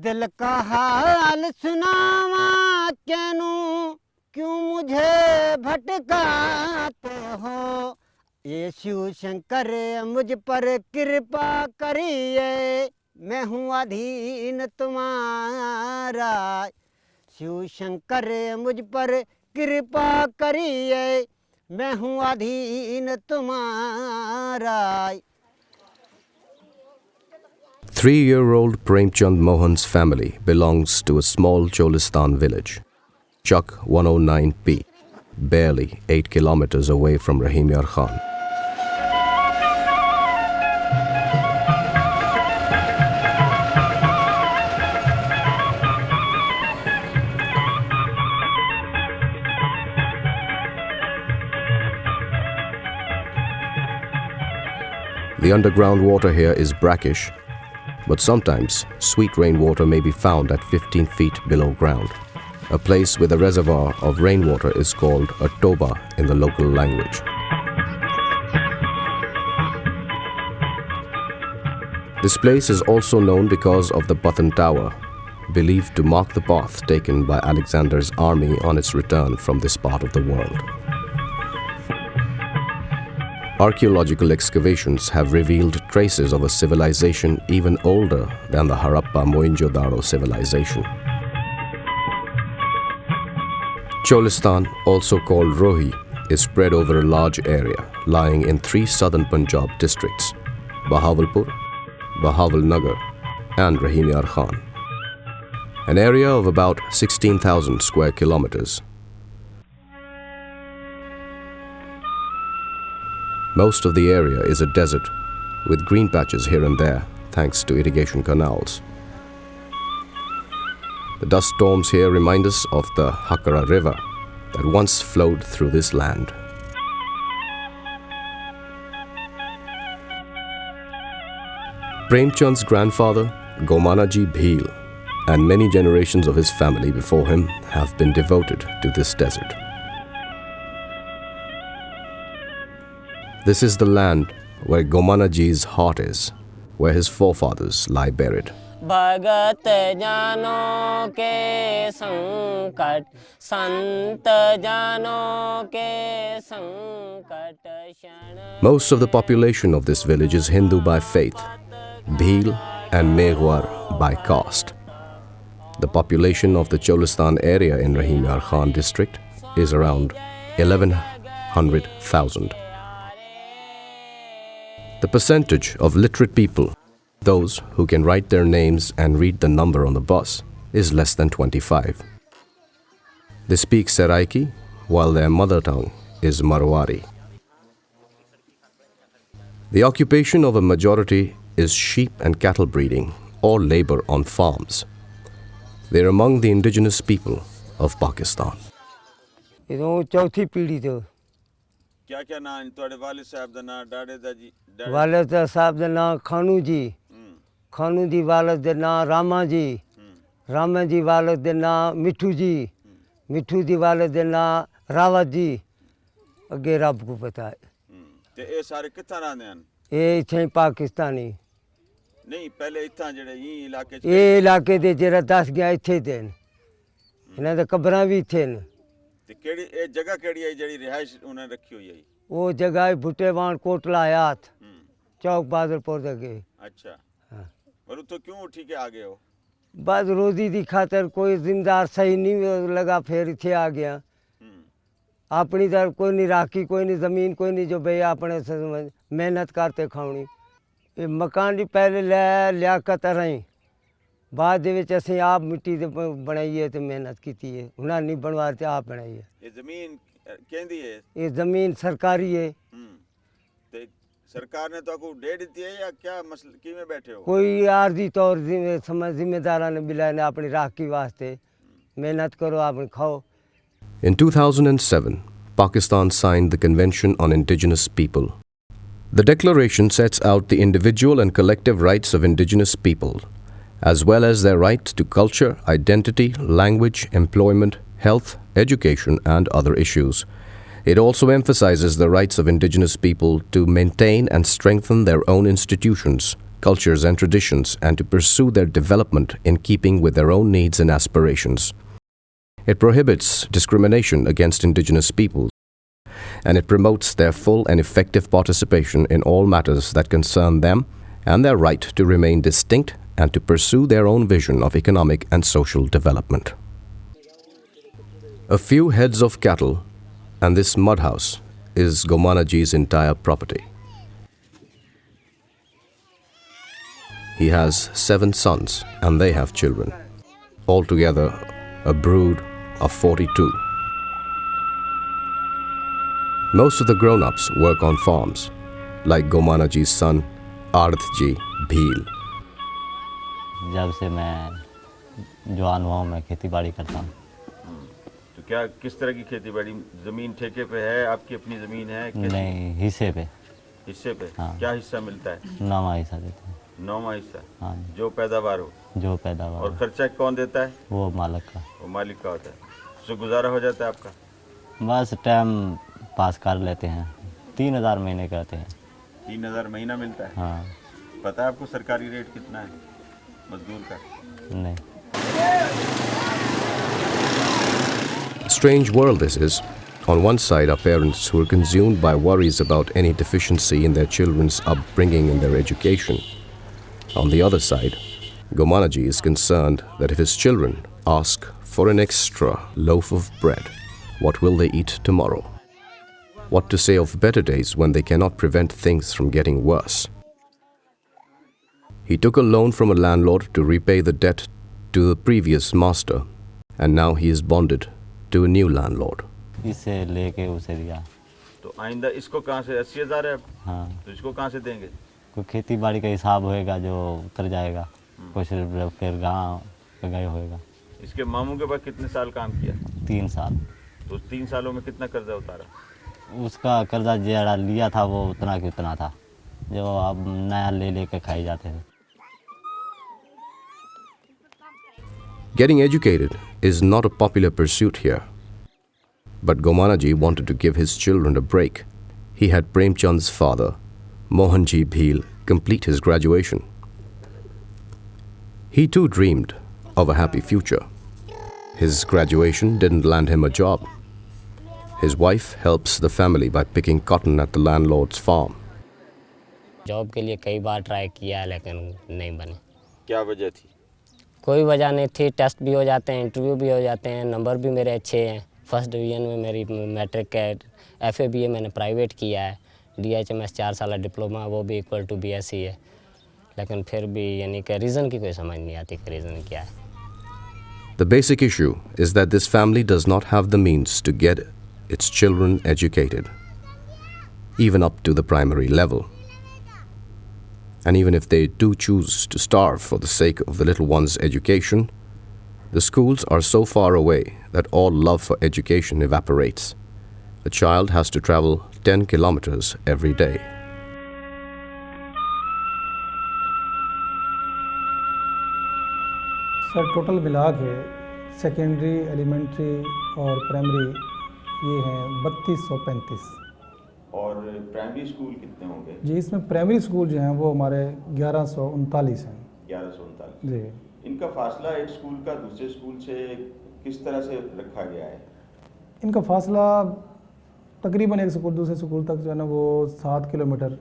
दिल का हाल सुनावा कैनू क्यों मुझे भटकाते हो ये शिव शंकर मुझ पर कृपा करिए मैं हूँ अधीन तुम्हारा शिव शंकर मुझ पर कृपा करिए मैं हूँ अधीन तुम्हारा 3-year-old Premchand Mohan's family belongs to a small Cholistan village, Chak 109P, barely 8 kilometers away from Rahim Yar Khan. The underground water here is brackish, but sometimes sweet rainwater may be found at 15 feet below ground. A place with a reservoir of rainwater is called a toba in the local language. This place is also known because of the Batan Tower, believed to mark the path taken by Alexander's army on its return from this part of the world. Archaeological excavations have revealed traces of a civilization even older than the Harappa Mohenjo-daro civilization. Cholistan, also called Rohi, is spread over a large area lying in 3 southern Punjab districts: Bahawalpur, Bahawalnagar and Rahim Yar Khan. An area of about 16,000 square kilometers. Most of the area is a desert, with green patches here and there, thanks to irrigation canals. The dust storms here remind us of the Hakara River that once flowed through this land. Premchand's grandfather, Gomanaji Bheel, and many generations of his family before him have been devoted to this desert. This is the land where Gomanaji's heart is, where his forefathers lie buried. भगत जानो के संकट संत जानो के संकट क्षण Most of the population of this village is Hindu by faith, Bhil and Mewar by caste. The population of the Cholistan area in Rahim Yar Khan district is around 1100,000. The percentage of literate people, those who can write their names and read the number on the bus, is less than 25. They speak Seraiki, while their mother tongue is Marwari. The occupation of a majority is sheep and cattle breeding or labor on farms. They are among the indigenous people of Pakistan. क्या नाम है तुम्हारे वालिद साहब का नाम डाड़े दा जी वालिद साहब का नाम खानू जी खानू जी वालिद का नाम रामा जी रामा जी वालिद का नाम मिठू जी वालिद का नाम रावत जी अगे रब को पता है ते ये सारे कित्थां रहंदे हन ये इत्थे पाकिस्तानी नहीं पहले इत्थां जेड़े ई इलाके च ये इलाके दे जेड़ा 10 गया इत्थे दे इन्हां दे कब्रां भी इत्थे न ते केड़ी ए जगह केड़ी है जेड़ी रिहाइश उन्हें रखी हुई है वो जगह है भुट्टेवान कोटला आयात चौक बादलपुर दे अच्छा और तो क्यों उठी के आ गए हो बस रोजी दी खातर कोई जिम्मेदार सही नहीं लगा फिर इत्थे आ गया अपनी तरफ कोई नहीं राखी कोई नहीं ज़मीन कोई नहीं जो भैया अपने मेहनत करते खावनी ये मकान भी पहले लियाकत रही बाद असें आप मिट्टी दे बनाई है तो मेहनत की है उन्हें नहीं बनवा ते आप बनाई है ये ज़मीन कहंदी है ये ज़मीन सरकारी है ते सरकार ने तो आपको दे दी है या क्या मसला किवें बैठे हो कोई आर्जी तौर जिम्मेदारा ने मिला ने अपनी राखी वास्ते मेहनत करो आप खाओ In 2007, Pakistan signed the Convention on Indigenous People. The declaration sets out the individual and collective rights of indigenous people, as well as their right to culture, identity, language, employment, health, education, and other issues. It also emphasizes the rights of indigenous people to maintain and strengthen their own institutions cultures, and traditions, and to pursue their development in keeping with their own needs and aspirations. It prohibits discrimination against indigenous peoples, and it promotes their full and effective participation in all matters that concern them and their right to remain distinct and to pursue their own vision of economic and social development. A few heads of cattle and this mud house is Gomanaji's entire property. He has 7 sons and they have children. Altogether, a brood of 42. Most of the grown-ups work on farms, like Gomanaji's son, Ardhji Bheel. जब से मैं जवान हुआ हूँ मैं खेती बाड़ी करता हूँ। तो क्या किस तरह की खेती बाड़ी? जमीन ठेके पे है, आपकी अपनी जमीन है? नहीं, हिस्से पे। हिस्से पे? हाँ। क्या हिस्सा मिलता है? 9वां हिस्सा देते हैं। 9वां हिस्सा? हाँ। जो पैदावार हो? जो पैदावार। और खर्चा कौन देता है? वो मालिक का। वो मालिक का होता है। उससे गुजारा हो जाता है आपका? बस टाइम पास कर लेते हैं। 3000 महीने करते हैं। 3000 महीना मिलता है? हाँ। पता है आपको सरकारी रेट कितना है मजदूर का? नहीं। Strange world this is. On one side are parents who are consumed by worries about any deficiency in their children's upbringing and their education. On the other side, Gomanaji is concerned that if his children ask for an extra loaf of bread, what will they eat tomorrow? What to say of better days when they cannot prevent things from getting worse? He took a loan from a landlord to repay the debt to the previous master, and now he is bonded to a new landlord. इससे लेके उसे दिया। तो आइंदा इसको कहाँ से? 80,000 है? हाँ। तो इसको कहाँ से देंगे? कोई खेती बाड़ी का हिसाब होएगा जो उतर जाएगा, कुछ फिर गाँव पे गए होएगा। इसके मामू के पास कितने साल काम किया? 3 साल। तो उस 3 सालों में कितना कर्जा उतारा? उसका कर्जा जरा लिया था वो उतना कि उतना था, जो अब नया ले लेके खाई जाते थे। Getting educated is not a popular pursuit here. But Gomanaji wanted to give his children a break. He had Premchand's father, Mohanji Bheel, complete his graduation. He too dreamed of a happy future. His graduation didn't land him a job. His wife helps the family by picking cotton at the landlord's farm. Job के लिए कई बार try किया लेकिन नहीं बने। क्या वजह थी? कोई वजह नहीं थी। टेस्ट भी हो जाते हैं, इंटरव्यू भी हो जाते हैं, नंबर भी मेरे अच्छे हैं। फर्स्ट डिवीज़न में मेरी मैट्रिक है। FA BA मैंने प्राइवेट किया है। DHMS 4 साल डिप्लोमा, वो भी इक्वल टू BSc है। लेकिन फिर भी यानी कि रीज़न की कोई समझ नहीं आती कि रीज़न क्या है। The basic issue is that this family does not have the means to get its children educated, even up to the primary level. And even if they do choose to starve for the sake of the little one's education, the schools are so far away that all love for education evaporates. The child has to travel 10 kilometers every day. Sir total मिला के secondary, elementary और primary ये हैं 3235। और primary school कितने होंगे? जी इसमें primary school जो हैं वो हमारे 1139 हैं। 1139 जी। इनका फासला एक स्कूल का दूसरे स्कूल से किस तरह से रखा गया है? इनका फासला तकरीबन एक स्कूल दूसरे स्कूल तक जो है ना वो 7 किलोमीटर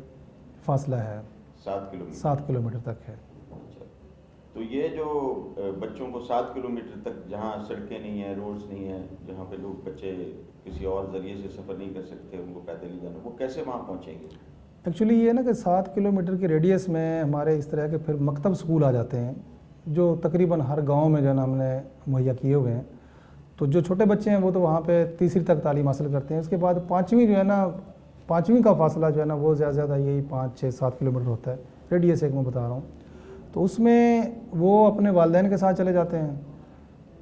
फासला है। 7 किलोमीटर? 7 किलोमीटर तक है। अच्छा, तो ये जो बच्चों को 7 किलोमीटर तक, जहाँ सड़कें नहीं हैं, रोड्स नहीं हैं, जहाँ पे लोग बच्चे किसी और ज़रिए से सफ़र नहीं कर सकते, उनको पैदल ही जाना, वो कैसे वहाँ पहुँचेंगे? एक्चुअली ये ना कि 7 किलोमीटर के रेडियस में हमारे इस तरह के फिर मकतब स्कूल आ जाते हैं जो तकरीबन हर गांव में जो है ना हमने मुहैया किए हुए हैं। तो जो छोटे बच्चे हैं वो तो वहाँ पे तीसरी तक तालीम हासिल करते हैं। उसके बाद 5वीं जो है ना, 5वीं का फासला जो है ना वो ज़्यादा यही 5, 6, 7 किलोमीटर होता है। रेडियस एक मैं बता रहा हूँ। तो उसमें वो अपने वालिदैन के साथ चले जाते हैं,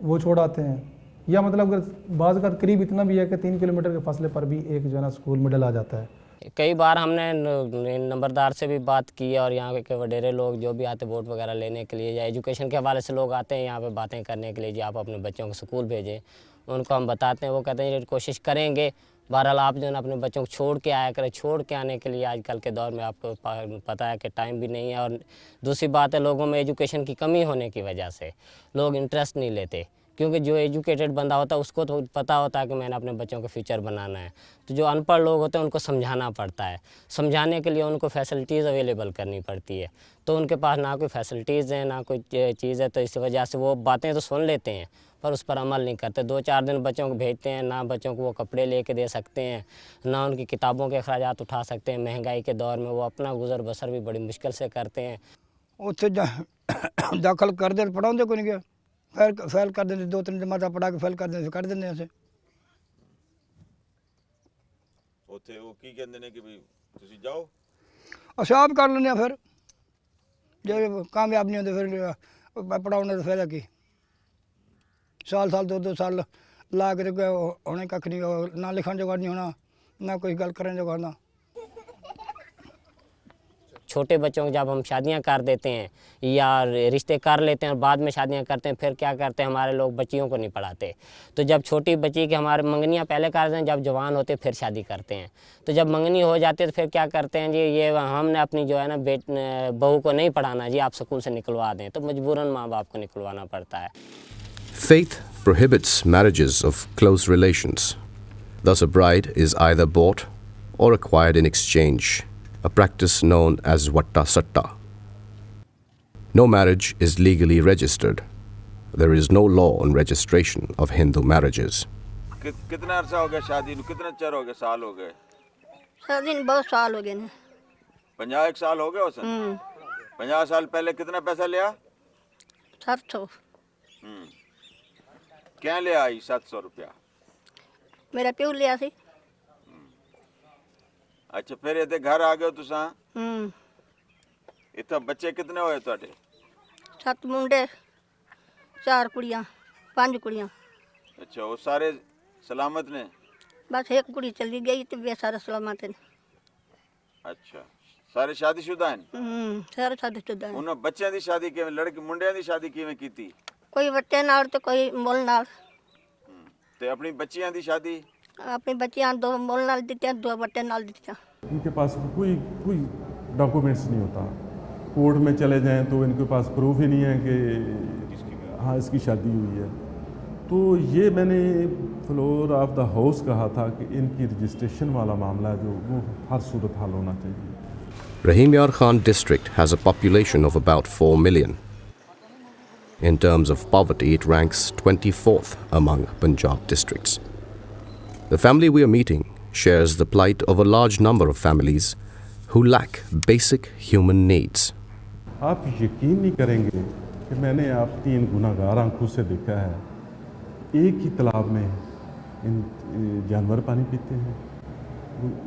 वो छोड़ आते हैं, या मतलब अगर बाज़ का करीब इतना भी है कि 3 किलोमीटर के फासले पर भी एक जो है ना स्कूल मिडल आ जाता है। कई बार हमने नंबरदार से भी बात की है और यहाँ के वडेरे लोग जो भी आते वोट वगैरह लेने के लिए या एजुकेशन के हवाले से लोग आते हैं यहाँ पे बातें करने के लिए, जी आप अपने बच्चों को स्कूल भेजें, उनको हम बताते हैं, वो कहते हैं ये कोशिश करेंगे बहरहाल आप जो है ना अपने बच्चों को छोड़ के आया करें। छोड़ के आने के लिए आजकल के दौर में आपको पता है कि टाइम भी नहीं है, और दूसरी बात है लोगों में एजुकेशन की कमी होने की वजह से लोग इंटरेस्ट नहीं लेते, क्योंकि जो एजुकेटेड बंदा होता है उसको तो पता होता है कि मैंने अपने बच्चों का फ्यूचर बनाना है। तो जो अनपढ़ लोग होते हैं उनको समझाना पड़ता है, समझाने के लिए उनको फैसिलिटीज़ अवेलेबल करनी पड़ती है, तो उनके पास ना कोई फैसिलिटीज़ है ना कोई चीज़ है, तो इस वजह से वो बातें तो सुन लेते हैं पर उस पर अमल नहीं करते। 2-4 दिन बच्चों को भेजते हैं, ना बच्चों को वो कपड़े लेके दे सकते हैं, ना उनकी किताबों के अखराजात उठा सकते हैं। महंगाई के दौर में वो अपना गुजर बसर भी बड़ी मुश्किल से करते हैं। ਉੱਥੇ ਦਾਖਲ ਕਰਦੇ ਪੜਾਉਂਦੇ ਕੋਈ ਨਹੀਂ ਗਿਆ, ਫੇਲ ਕਰ ਦਿੰਦੇ, 2-3 ਜਮਾਤਾਂ ਪੜਾ ਕੇ ਫੇਲ ਕਰ ਦਿੰਦੇ, ਕੱਢ ਦਿੰਦੇ ਅਸੀਂ। ਉੱਥੇ ਉਹ ਕੀ ਕਹਿੰਦੇ ਨੇ ਕਿ ਵੀ ਤੁਸੀਂ ਜਾਓ, ਅਸੀਂ ਆਪ ਕਰ ਲੈਂਦੇ ਹਾਂ। ਫਿਰ ਜੇ ਕਾਮਯਾਬ ਨਹੀਂ ਹੁੰਦੇ ਫਿਰ ਪੜਾਉਣ ਦਾ ਫਾਇਦਾ ਕੀ। ਸਾਲ 2-2 ਸਾਲ ਲਾ ਕੇ ਤੇ ਹੁਣੇ ਕੱਖ ਨਹੀਂ, ਨਾ ਲਿਖਣ ਜੋਗਾ ਨਹੀਂ ਹੋਣਾ, ਨਾ ਕੋਈ ਗੱਲ ਕਰਨ ਜੋਗਾ ਹੋਣਾ। छोटे बच्चों को जब हम शादियां कर देते हैं या रिश्ते कर लेते हैं और बाद में शादियां करते हैं, फिर क्या करते हैं हमारे लोग बच्चियों को नहीं पढ़ाते। तो जब छोटी बच्ची के हमारे मंगनियां पहले करते हैं, जब जवान होते फिर शादी करते हैं। तो जब मंगनी हो जाती है तो फिर क्या करते हैं जी, ये हमने अपनी जो है ना बहू को नहीं पढ़ाना जी, आप स्कूल से निकलवा दें, तो मजबूरन माँ बाप को निकलवाना पड़ता है। Faith prohibits marriages of close relations. Thus, a bride is either bought or acquired in exchange, a practice known as Vatta Satta. No marriage is legally registered. There is no law on registration of Hindu marriages. कितना अरसा हो गया शादी ਨੂੰ, कितना चर हो गया, साल हो गए? शादी में बहुत साल हो गए ने। 51 साल हो गए उसे। 50 साल पहले कितना पैसा लिया? 700। क्या ले आई 700 रुपया? मेरा प्यो लिया सी। अच्छा, फिर इतने घर आ गए तुसा? इतना बच्चे कितने होए ਤੁਹਾਡੇ? 7 मुंडे 4 कुड़ियां 5 कुड़ियां। अच्छा, वो सारे सलामत ने? बस एक कुड़ी चली गई तो वे सारे सलामत हैं। अच्छा, सारे शादीशुदा हैं? सारे शादीशुदा हैं। उन्होंने बच्चों की शादी किवें, लड़के मुंडियां की शादी किवें कीती? कोई वट्टे नाल तो कोई मुल नाल। ते अपनी बच्चियां की शादी? अपनी बच्चियां 2 मुल नाल दित्तियां, 2 वट्टे नाल दित्तियां। इनके पास कोई डॉक्यूमेंट्स नहीं होता। कोर्ट में चले जाएं तो इनके पास प्रूफ ही नहीं है कि हाँ इसकी शादी हुई है। तो ये मैंने फ्लोर ऑफ द हाउस कहा था कि इनकी रजिस्ट्रेशन वाला मामला जो वो हर सूरत हाल होना चाहिए। Rahim Yar Khan district has a population of about 4 million. In terms of poverty, it ranks 24th among Punjab districts. The family we are meeting shares the plight of a large number of families who lack basic human needs. आप यकीन नहीं करेंगे कि मैंने आप 3 गुनाहगार आंखों से देखा है, एक ही तालाब में इन जानवर पानी पीते हैं,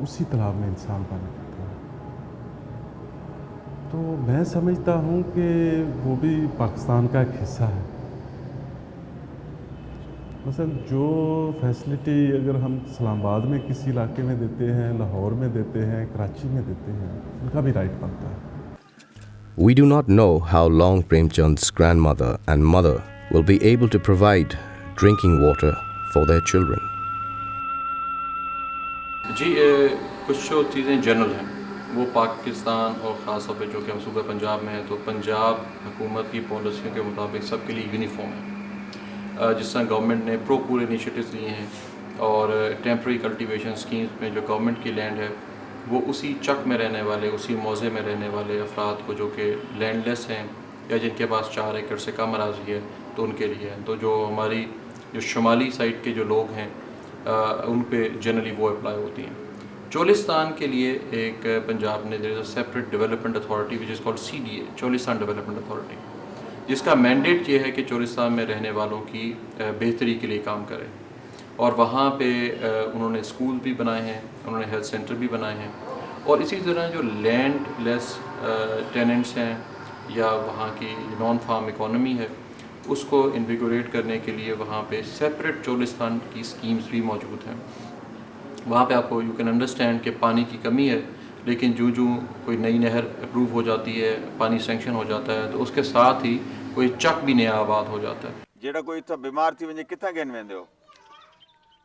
उसी तालाब में इंसान पानी पीते हैं। तो मैं समझता हूँ कि वो भी पाकिस्तान का एक हिस्सा है। मसलन जो फैसिलिटी अगर हम इस्लामाबाद में किसी इलाके में देते हैं, लाहौर में देते हैं, कराची में देते हैं, उनका भी राइट बनता है। We do not know how long Premchand's grandmother and mother will be able to provide drinking water for their children. जी कुछ जो चीज़ें जनरल हैं वो पाकिस्तान और ख़ास तौर पे जो कि हम सूबा पंजाब में है, तो पंजाब हुकूमत की पॉलिसियों के मुताबिक सबके लिए यूनिफॉर्म है। जिस तरह गवर्नमेंट ने प्रो पूल इनिशिएटिव्स लिए हैं और टेम्प्रेरी कल्टीवेशन स्कीम्स में जो गवर्नमेंट की लैंड है वो उसी चक में रहने वाले, उसी मौज़े में रहने वाले अफराद को जो कि लैंडलेस हैं या जिनके पास 4 एकड़ से कम अराज़ी है तो उनके लिए है। तो जो हमारी जो शुमाली साइड के जो लोग हैं उन पे जनरली वो अप्लाई होती हैं। चोलिस्तान के लिए एक पंजाब ने there is a separate development authority which is called CDA, Cholistan development authority, जिसका मैंडेट ये है कि चोलिस्तान में रहने वालों की बेहतरी के लिए काम करें। और वहाँ पे उन्होंने स्कूल भी बनाए हैं, उन्होंने हेल्थ सेंटर भी बनाए हैं, और इसी तरह जो लैंडलेस टेनेंट्स हैं या वहाँ की नॉन फार्म इकोनॉमी है उसको इन्विगोरेट करने के लिए वहाँ पे सेपरेट चोलिस्तान की स्कीम्स भी मौजूद हैं। वहाँ पे आपको यू कैन अंडरस्टैंड कि पानी की कमी है, लेकिन जो कोई नई नहर अप्रूव हो जाती है, पानी सेंक्शन हो जाता है, तो उसके साथ ही कोई चक भी नया आबाद हो जाता है। जेड़ा कोई इतना बीमार थी वने कितना गिन वेंदे हो?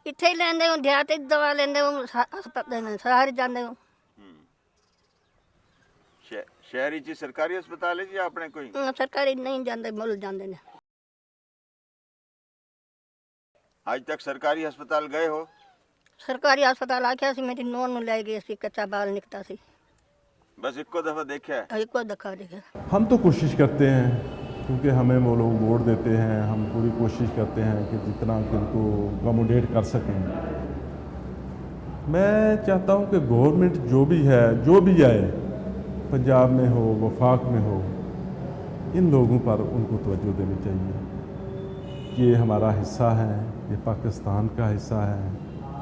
ਇੱਥੇ ਹੀ ਲੈਂਦੇ ਹੋ ਦਿਹਾਤ ਤੇ ਦਵਾ ਲੈਂਦੇ ਹੋ ਹਸਪਤਾਲ ਸਾਰੇ ਜਾਂਦੇ ਹੋ शहरी च सरकारी अस्पताल है जी आपने कोई ਸਰਕਾਰੀ ਨਹੀਂ ਜਾਂਦੇ ਮੁੱਲ ਜਾਂਦੇ ਨੇ आज तक सरकारी अस्पताल गए हो ਸਰਕਾਰੀ ਹਸਪਤਾਲ ਆਖਿਆ ਸੀ ਮੇਰੀ ਨੂੰਹ ਨੂੰ ਲੈ ਗਏ ਸੀ ਕੱਚਾ ਬਾਲ ਨਿਕਤਾ ਸੀ बस इक्को दफा देखा है ਇੱਕੋ ਦਿਖਾ ਦੇ हम तो कोशिश करते हैं क्योंकि हमें वो लोग वोट देते हैं, हम पूरी कोशिश करते हैं कि जितना इनको अकोमोडेट कर सकें। मैं चाहता हूं कि गवर्नमेंट जो भी है, जो भी आए, पंजाब में हो, वफाक में हो, इन लोगों पर उनको तवज्जो देनी चाहिए। ये हमारा हिस्सा है, ये पाकिस्तान का हिस्सा है,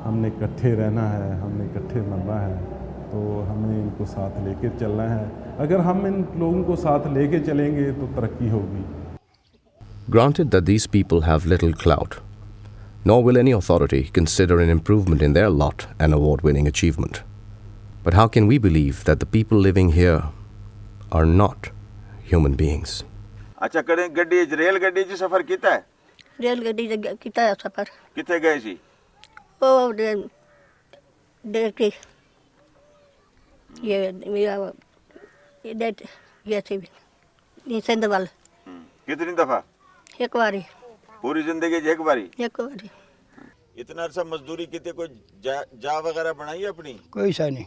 हमने इकट्ठे रहना है, हमने इकट्ठे मरना है, तो हमें इनको साथ लेके चलना है। अगर हम इन लोगों को साथ लेके चलेंगे तो तरक्की होगी। Granted that these people have little clout, nor will any authority consider an improvement in their lot an award-winning achievement. But how can we believe that the people living here are not human beings? अच्छा करें गड्डी rail गड्डी च सफर किया है rail ਗੱਡੀ ਤੇ ਕੀਤਾ ਹੈ ਸਫਰ कितने गए सी ਉਹ ਦੇ ਕੇ ਇਹ ਡੇਟ ਇਹ ਸੀ ਇਹ ਸੰਦਵਾਲ कितनी दफा ਇੱਕ ਵਾਰੀ पूरी जिंदगी च एक बारी ਇੱਕ ਵਾਰੀ इतना अरसा मजदूरी की कोई जा वगैरह बनाई अपनी कोई शा नहीं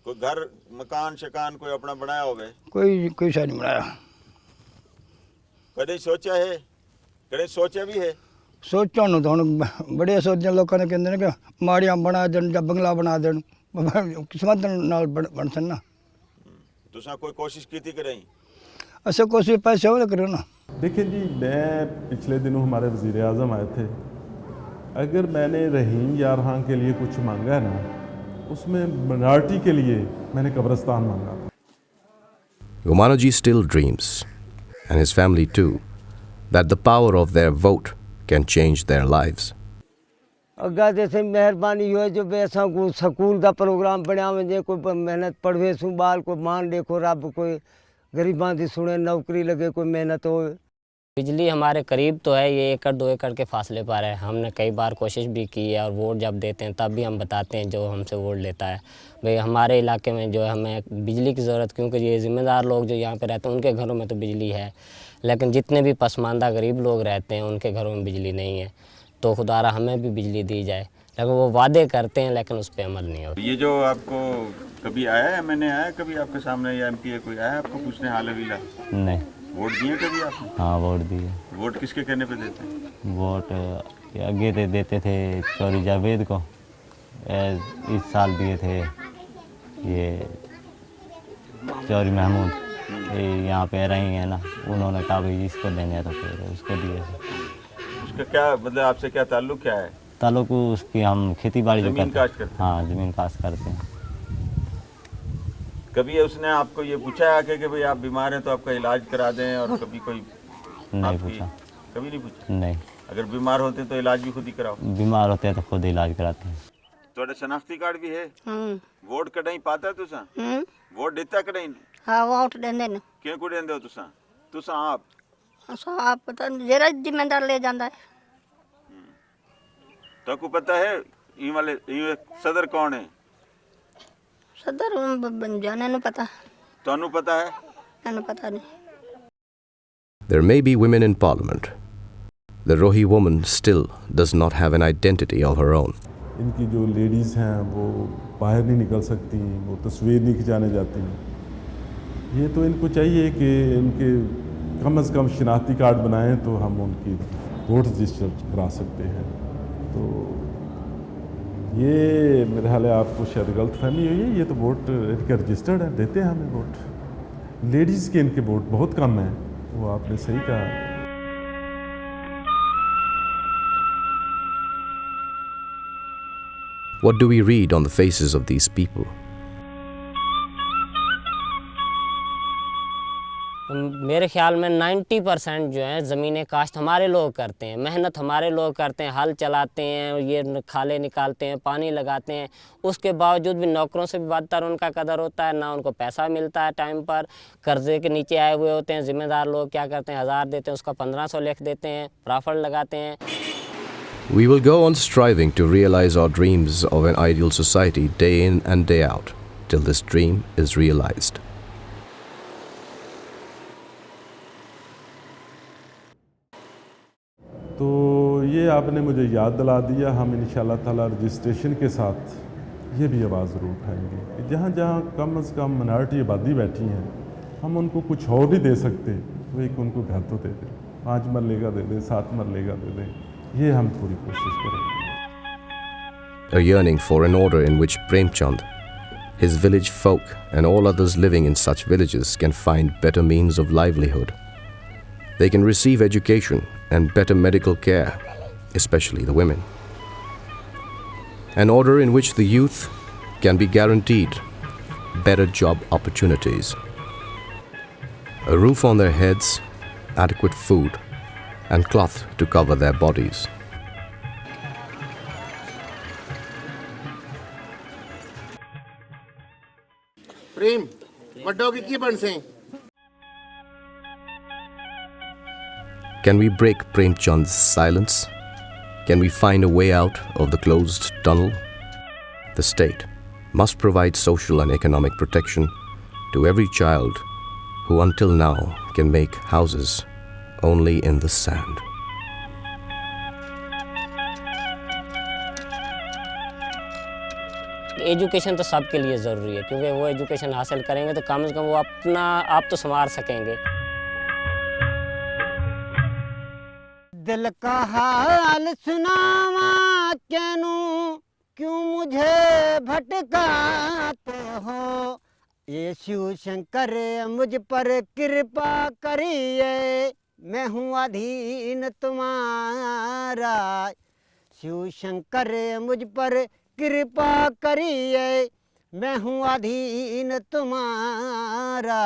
कोई घर मकान शकान कोई अपना बनाया होवे कोई शा नहीं बनाया कदे सोचा है कदे सोचा भी है ਸੋਚਣ ਨੂੰ ਤਾਂ ਹੁਣ ਬੜੇ ਸੋਚਦੇ ਲੋਕਾਂ ਨੇ ਕਹਿੰਦੇ ਨੇ ਕਿ ਮਾੜੀਆਂ ਬਣਾ ਦੇਣ ਜਾਂ ਬੰਗਲਾ ਬਣਾ ਦੇਣ ਕਿਸਮਤ ਨਾਲ ਬਣ ਸਕਣਾ तुसा कोई कोशिश की थी कि नहीं ऐसे कोशिश पैसे हो करो ना। देखिए जी, मैं पिछले दिनों हमारे वज़ीर आज़म आए थे। अगर मैंने रहीम यारहां के लिए कुछ मांगा ना, उसमें मिnority के लिए मैंने कब्रिस्तान मांगा था। Gumanaji still dreams, and his family too, that the power of their vote can change their lives. अग्गा जैसे मेहरबानी हो जो बेसा को स्कूल का प्रोग्राम बनावे जे कोई मेहनत पढ़वे सु बाल को मान देखो रब कोई गरीबां दी सुने नौकरी लगे कोई मेहनत हो। बिजली हमारे करीब तो है, ये 1 एकड़ 2 एकड़ के फासले पर है। हमने कई बार कोशिश भी की है और वोट जब देते हैं तब भी हम बताते हैं जो हमसे वोट लेता है भाई हमारे इलाके में जो है हमें बिजली की ज़रूरत, क्योंकि ये ज़िम्मेदार लोग जो यहाँ पे रहते हैं उनके घरों में तो बिजली है, लेकिन जितने भी पसमानदा गरीब लोग रहते हैं उनके घरों में बिजली नहीं है। तो खुदारा हमें भी बिजली दी जाए, लेकिन वो वादे करते हैं लेकिन उस पर अमल नहीं होता। ये जो आपको कभी आया है, मैंने आया कभी आपके सामने या एमपी कोई आया आपको पूछने हाल अवीला? नहीं। वोट दिए कभी आपने? हाँ वोट दिए। वोट किसके कहने पे देते हैं? वोट आगे देते थे चौधरी जावेद को, इस साल दिए थे ये चौधरी महमूद, ये यहाँ पे रही है ना, उन्होंने कहा भाई इसको देंगे तो फिर उसको दिए थे। उसका क्या मतलब आपसे क्या ताल्लुक क्या है? ताल्लुक उसकी हम खेती बाड़ी जो जमीन काश्त करते हैं? हाँ ज़मीन काश्त करते हैं। कभी उसने आपको ये पूछा है आके कि भाई आप बीमार हैं तो आपका इलाज करा दें, और कभी कोई नहीं पूछा। कभी नहीं पूछा? नहीं। अगर बीमार होते तो इलाज भी खुद ही कराओ? बीमार होते हैं तो खुद इलाज कराते हैं। थोड़ा शनाख्ती कार्ड भी है? वोट कहीं पाता है तुसा? वोट देता कहीं? हाँ वोट देंदे ने क्यों को देंदे हो तुसा? तुसा आप पता जरा जिम्मेदार ले जाता है। तो को पता है ये वाले ये सदर कौन है? सदर जाने न पता, ਤੁਹਾਨੂੰ पता है? मैंने पता नहीं। There may be women in parliament. The Rohi woman still does not have an identity of her own. इनकी जो लेडीज़ हैं वो बाहर नहीं निकल सकती, वो तस्वीर नहीं खिंचाने जाती। ये तो इनको चाहिए कि इनके कम से कम शनाख्ती कार्ड बनाएं तो हम उनकी वोट रजिस्टर करा सकते हैं। तो ये मेरे ख्याल है आपको शायद गलत फहमी हुई है, ये तो वोट इनके रजिस्टर्ड है, देते हैं हमें वोट। लेडीज़ के इनके वोट बहुत कम हैं, वो आपने सही कहा। What do we read on the faces of these people? मेरे ख्याल में 90% जो है ज़मीनें काश्त हमारे लोग करते हैं, मेहनत हमारे लोग करते हैं, हल चलाते हैं, ये खाले निकालते हैं, पानी लगाते हैं। उसके बावजूद भी नौकरों से भी बदतर उनका कदर होता है, ना उनको पैसा मिलता है टाइम पर, कर्जे के नीचे आए हुए होते हैं। ज़िम्मेदार लोग क्या करते हैं, 1000 देते हैं उसका 1500 लिख देते हैं, प्राफट लगाते हैं। We will go on striving to realize our dreams of an ideal society day in and day out till this dream is realized. तो ये आपने मुझे याद दिला दिया, हम इंशाल्लाह ताला रजिस्ट्रेशन के साथ ये भी आवाज़ ज़रूर उठाएंगे कि जहाँ जहाँ कम से कम माइनॉरिटी आबादी बैठी हैं, हम उनको कुछ और नहीं दे सकते, वो एक उनको घर तो दे दें, 5 मरले का दे दें, 7 मरले का दे दें, ये हम पूरी कोशिश करेंगे। A yearning for an order in which Premchand, his village folk and all others living in such villages can find better means of livelihood. They can receive education and better medical care, especially the women. An order in which the youth can be guaranteed better job opportunities, a roof on their heads, adequate food, and cloth to cover their bodies. प्रेम वड्डों की की बन से Can we break Premchand's silence? Can we find a way out of the closed tunnel? The state must provide social and economic protection to every child who until now can make houses only in the sand. Education तो सबके लिए ज़रूरी है, क्योंकि वो education हासिल करेंगे तो कम से कम वो अपना आप तो संवार सकेंगे। दिल का हाल सुनावा कैनू, क्यों मुझे भटकाते हो, ये शिव शंकर मुझ पर कृपा करिए, मैं हूँ अधीन तुम्हारा, शिव शंकर मुझ पर कृपा करिए, मैं हूँ अधीन तुम्हारा।